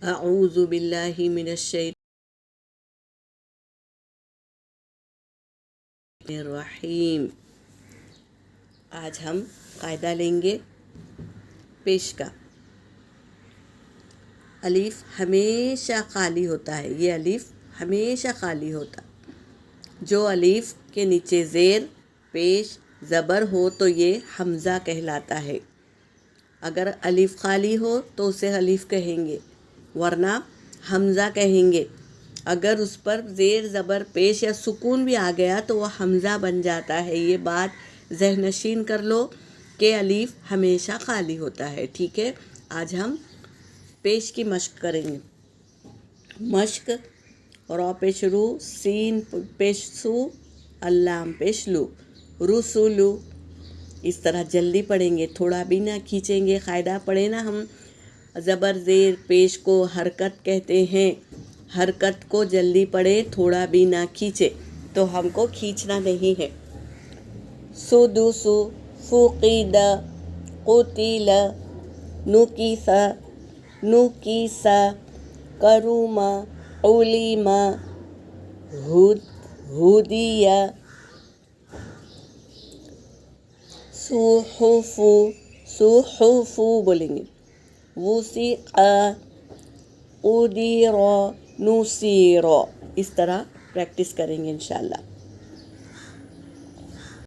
अऊज़ु बिल्लाहि मिनश्शैतानिर्रजीम। आज हम कायदा लेंगे पेश का। अलीफ हमेशा खाली होता है, ये अलीफ हमेशा खाली होता। जो अलीफ के नीचे ज़ेर पेश ज़बर हो तो ये हमज़ा कहलाता है। अगर अलीफ खाली हो तो उसे अलीफ कहेंगे, वरना हमज़ा कहेंगे। अगर उस पर ज़ेर ज़बर पेश या सुकून भी आ गया तो वह हमज़ा बन जाता है। ये बात ज़हनशीन कर लो कि अलीफ हमेशा खाली होता है। ठीक है, आज हम पेश की मश्क करेंगे। मश्क रौ पेश रू, सीन पेश सू, अल्लाम पेश लू, रुसुलू। इस तरह जल्दी पढ़ेंगे, थोड़ा भी ना खींचेंगे। कायदा पढ़े ना हम। ज़बर ज़ेर पेश को हरकत कहते हैं। हरकत को जल्दी पढ़े, थोड़ा भी ना खींचे, तो हमको खींचना नहीं है। सुदुसु, फुकीदा, कुतिला, नुकीसा, नुकीसा, करूमा, उलीमा, हुदिया, सुहुफु, सुहुफु बोलेंगे। वुसिक़ा, उदीरा, नुसीरा। इस तरह प्रैक्टिस करेंगे इंशाल्लाह।